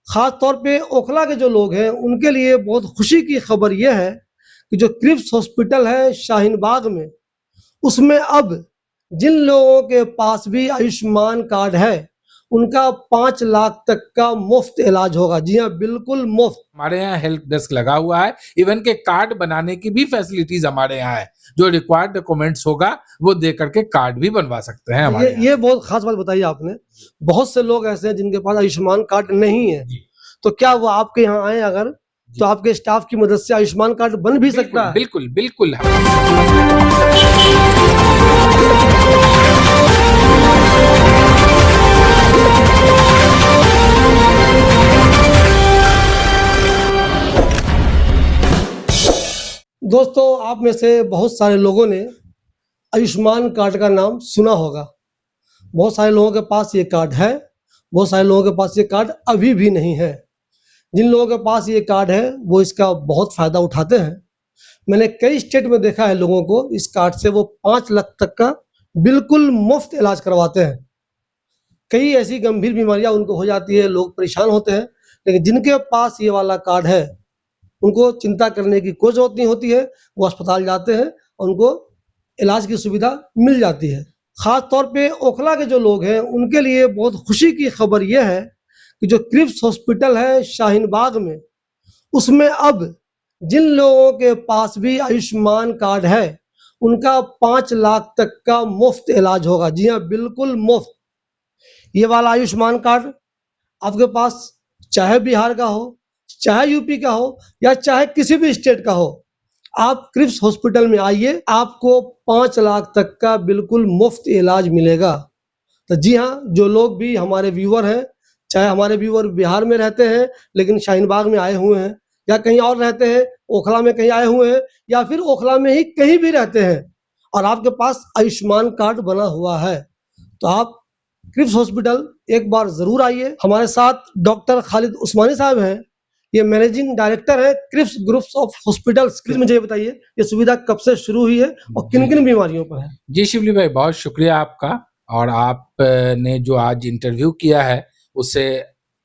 खास तौर पे ओखला के जो लोग हैं उनके लिए बहुत खुशी की खबर यह है कि जो क्रिप्स हॉस्पिटल है शाहीन बाग में, उसमें अब जिन लोगों के पास भी आयुष्मान कार्ड है उनका 5 लाख तक का मुफ्त इलाज होगा। जी हाँ, बिल्कुल मुफ्त। हमारे यहाँ हेल्प डेस्क लगा हुआ है, इवन के कार्ड बनाने की भी फैसिलिटीज हमारे यहाँ है। जो रिक्वायर्ड डॉक्यूमेंट्स होगा वो दे करके कार्ड भी बनवा सकते हैं हमारे यहाँ। ये बहुत खास बात बताई आपने। बहुत से लोग ऐसे हैं जिनके पास आयुष्मान कार्ड नहीं है, तो क्या वो आपके यहाँ आए अगर, तो आपके स्टाफ की मदद से आयुष्मान कार्ड बन भी सकता है। बिल्कुल बिल्कुल। दोस्तों, आप में से बहुत सारे लोगों ने आयुष्मान कार्ड का नाम सुना होगा। बहुत सारे लोगों के पास ये कार्ड है, बहुत सारे लोगों के पास ये कार्ड अभी भी नहीं है। जिन लोगों के पास ये कार्ड है वो इसका बहुत फ़ायदा उठाते हैं। मैंने कई स्टेट में देखा है लोगों को, इस कार्ड से वो 5 लाख तक का बिल्कुल मुफ्त इलाज करवाते हैं। कई ऐसी गंभीर बीमारियां उनको हो जाती है, लोग परेशान होते हैं, लेकिन जिनके पास ये वाला कार्ड है उनको चिंता करने की कोई ज़रूरत नहीं होती है। वो अस्पताल जाते हैं और उनको इलाज की सुविधा मिल जाती है। ख़ास तौर पे ओखला के जो लोग हैं उनके लिए बहुत खुशी की खबर यह है कि जो क्रिप्स हॉस्पिटल है शाहीन बाग में, उसमें अब जिन लोगों के पास भी आयुष्मान कार्ड है उनका 5 लाख तक का मुफ्त इलाज होगा। जी हाँ, बिल्कुल मुफ्त। ये वाला आयुष्मान कार्ड आपके पास चाहे बिहार का हो, चाहे यूपी का हो या चाहे किसी भी स्टेट का हो, आप क्रिप्स हॉस्पिटल में आइए, आपको 5 लाख तक का बिल्कुल मुफ्त इलाज मिलेगा। तो जी हाँ, जो लोग भी हमारे व्यूअर हैं, चाहे हमारे व्यूअर बिहार में रहते हैं लेकिन शाहीन बाग में आए हुए हैं, या कहीं और रहते हैं, ओखला में कहीं आए हुए हैं, या फिर ओखला में ही कहीं भी रहते हैं और आपके पास आयुष्मान कार्ड बना हुआ है, तो आप क्रिप्स हॉस्पिटल एक बार ज़रूर आइए। हमारे साथ डॉक्टर खालिद उस्मानी साहब हैं, ये मैनेजिंग डायरेक्टर है क्रिप्स ग्रुप्स ऑफ हॉस्पिटल्स। प्लीज मुझे ये बताइए, ये सुविधा कब से शुरू हुई है और किन किन बीमारियों पर है। जी शिवली भाई, बहुत शुक्रिया आपका। और आपने जो आज इंटरव्यू किया है उससे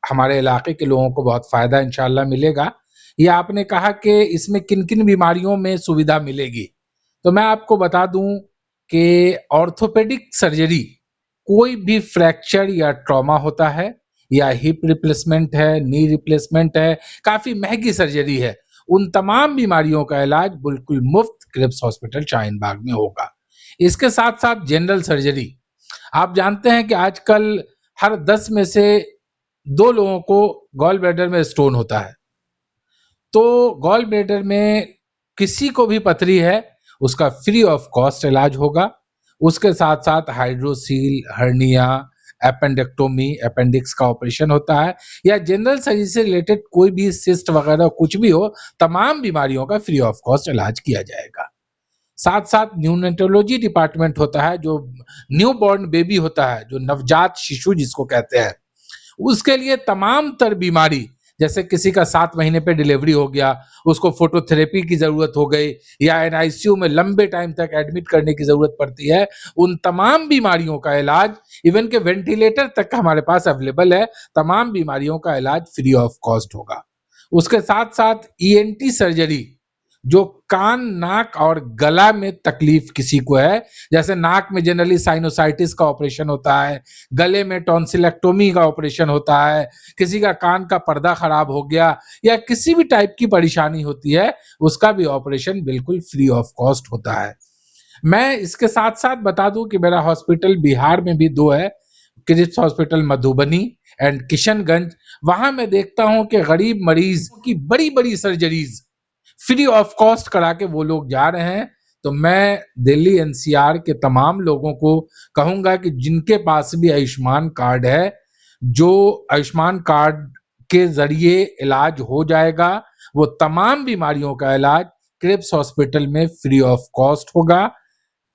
हमारे इलाके के लोगों को बहुत फायदा इंशाल्लाह मिलेगा। ये आपने कहा कि इसमें किन किन बीमारियों में सुविधा मिलेगी, तो मैं आपको बता दूं कि ऑर्थोपेडिक सर्जरी, कोई भी फ्रैक्चर या ट्रॉमा होता है, या हिप रिप्लेसमेंट है, नी रिप्लेसमेंट है, काफी महंगी सर्जरी है, उन तमाम बीमारियों का इलाज बिल्कुल मुफ्त क्रिप्स हॉस्पिटल शाहीन बाग में होगा। इसके साथ साथ जनरल सर्जरी, आप जानते हैं कि आजकल हर 10 में से 2 लोगों को गॉल ब्लैडर में स्टोन होता है। तो गॉल ब्लैडर में किसी को भी पथरी है उसका फ्री ऑफ कॉस्ट इलाज होगा। उसके साथ साथ हाइड्रोसील, हर्निया, एपेंडेक्टोमी, अपेंडिक्स का ऑपरेशन होता है, या जनरल सर्जरी से रिलेटेड कोई भी सिस्ट वगैरह कुछ भी हो, तमाम बीमारियों का फ्री ऑफ कॉस्ट इलाज किया जाएगा। साथ साथ न्यूनेटोलॉजी डिपार्टमेंट होता है, जो न्यू बॉर्न बेबी होता है, जो नवजात शिशु जिसको कहते हैं, उसके लिए तमाम तर बीमारी, जैसे किसी का 7 महीने पे डिलीवरी हो गया, उसको फोटोथेरेपी की जरूरत हो गई, या एनआईसीयू में लंबे टाइम तक एडमिट करने की जरूरत पड़ती है, उन तमाम बीमारियों का इलाज, इवन के वेंटिलेटर तक हमारे पास अवेलेबल है, तमाम बीमारियों का इलाज फ्री ऑफ कॉस्ट होगा। उसके साथ साथ ईएनटी सर्जरी, जो कान, नाक और गला में तकलीफ किसी को है, जैसे नाक में जनरली साइनोसाइटिस का ऑपरेशन होता है, गले में टॉन्सिलेक्टोमी का ऑपरेशन होता है, किसी का कान का पर्दा खराब हो गया, या किसी भी टाइप की परेशानी होती है, उसका भी ऑपरेशन बिल्कुल फ्री ऑफ कॉस्ट होता है। मैं इसके साथ साथ बता दूं कि मेरा हॉस्पिटल बिहार में भी 2 है, क्रिप्स हॉस्पिटल मधुबनी एंड किशनगंज। वहां मैं देखता हूं कि गरीब मरीज की बड़ी बड़ी सर्जरीज फ्री ऑफ कॉस्ट करा के वो लोग जा रहे हैं। तो मैं दिल्ली एनसीआर के तमाम लोगों को कहूंगा कि जिनके पास भी आयुष्मान कार्ड है, जो आयुष्मान कार्ड के जरिए इलाज हो जाएगा, वो तमाम बीमारियों का इलाज क्रिप्स हॉस्पिटल में फ्री ऑफ कॉस्ट होगा।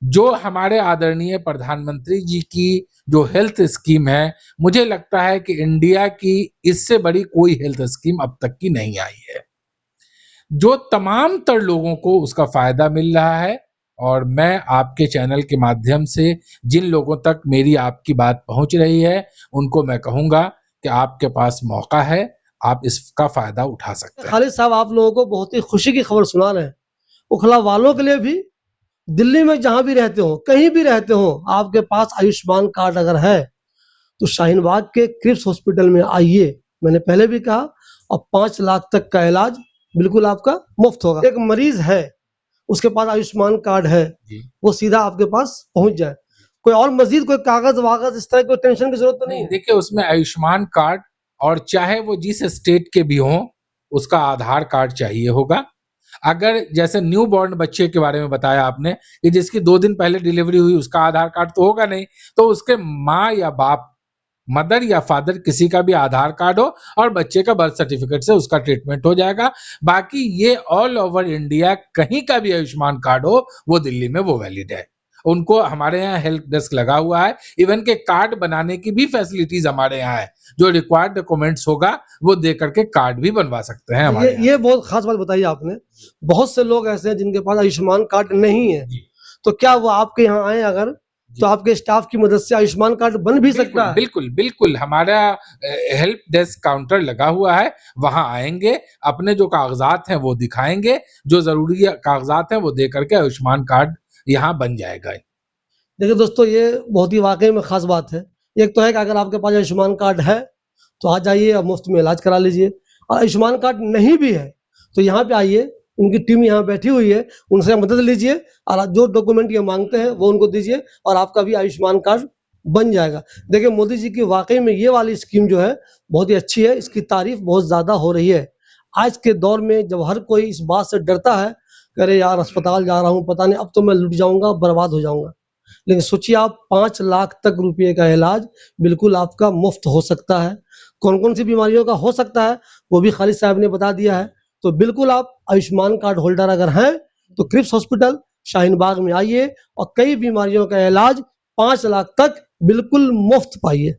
जो हमारे आदरणीय प्रधानमंत्री जी की जो हेल्थ स्कीम है, मुझे लगता है कि इंडिया की इससे बड़ी कोई हेल्थ स्कीम अब तक की नहीं आई है, जो तमाम तर लोगों को उसका फायदा मिल रहा है। और मैं आपके चैनल के माध्यम से जिन लोगों तक मेरी आपकी बात पहुंच रही है, उनको मैं कहूंगा कि आपके पास मौका है, आप इसका फायदा उठा सकते हैं। खालिद साहब आप लोगों को बहुत ही खुशी की खबर सुना रहे हैं। उखला वालों के लिए भी, दिल्ली में जहां भी रहते हो, कहीं भी रहते हो, आपके पास आयुष्मान कार्ड अगर है तो शाहीन बाग के क्रिप्स हॉस्पिटल में आइए। मैंने पहले भी कहा, और 5 लाख तक का इलाज बिल्कुल आपका मुफ्त होगा। एक मरीज है, उसके पास आयुष्मान कार्ड है, वो सीधा आपके पास पहुंच जाए, कोई और मजीद कोई कागज वागज इस तरह की टेंशन की जरूरत तो नहीं है। देखिए, उसमें आयुष्मान कार्ड, और चाहे वो जिस स्टेट के भी हों, उसका आधार कार्ड चाहिए होगा। अगर जैसे न्यू बॉर्न बच्चे के बारे में बताया आपने कि जिसकी 2 दिन पहले डिलीवरी हुई, उसका आधार कार्ड तो होगा नहीं, तो उसके माँ या बाप, मदर या फादर, किसी का भी आधार कार्ड हो और बच्चे का बर्थ सर्टिफिकेट से उसका ट्रीटमेंट हो जाएगा। बाकी ये ऑल ओवर इंडिया कहीं का भी आयुष्मान कार्ड हो, वो दिल्ली में वो वैलिड है। उनको हमारे यहाँ हेल्प डेस्क लगा हुआ है, इवन के कार्ड बनाने की भी फैसिलिटीज हमारे यहाँ है। जो रिक्वायर्ड डॉक्यूमेंट्स होगा वो दे करके कार्ड भी बनवा सकते हैं हमारे यहाँ। ये बहुत खास बात बताई आपने। बहुत से लोग ऐसे हैं जिनके पास आयुष्मान कार्ड नहीं है, तो क्या वो आपके यहाँ आए अगर, तो आपके स्टाफ की मदद से आयुष्मान कार्ड बन भी सकता है? बिल्कुल बिल्कुल, हमारा हेल्प डेस्क काउंटर लगा हुआ है, वहां आएंगे, अपने जो कागजात हैं वो दिखाएंगे, जो जरूरी कागजात हैं वो दे करके आयुष्मान कार्ड यहाँ बन जाएगा। देखिए दोस्तों, ये बहुत ही वाकई में खास बात है। एक तो है कि अगर आपके पास आयुष्मान कार्ड है तो आ जाइए और मुफ्त में इलाज करा लीजिए, और आयुष्मान कार्ड नहीं भी है तो यहाँ पे आइए, उनकी टीम यहाँ बैठी हुई है, उनसे मदद लीजिए और जो डॉक्यूमेंट ये मांगते हैं वो उनको दीजिए और आपका भी आयुष्मान कार्ड बन जाएगा। देखिए, मोदी जी की वाकई में ये वाली स्कीम जो है बहुत ही अच्छी है, इसकी तारीफ बहुत ज़्यादा हो रही है। आज के दौर में जब हर कोई इस बात से डरता है कि अरे यार अस्पताल जा रहा हूँ, पता नहीं अब तो मैं लुट जाऊँगा, बर्बाद हो जाऊँगा, लेकिन सोचिए आप 5 लाख तक रुपए का इलाज बिल्कुल आपका मुफ्त हो सकता है। कौन-कौन सी बीमारियों का हो सकता है वो भी खालिद साहब ने बता दिया है। तो बिल्कुल आप आयुष्मान कार्ड होल्डर अगर हैं तो क्रिप्स हॉस्पिटल शाहीन बाग में आइए और कई बीमारियों का इलाज 5 लाख तक बिल्कुल मुफ्त पाइए।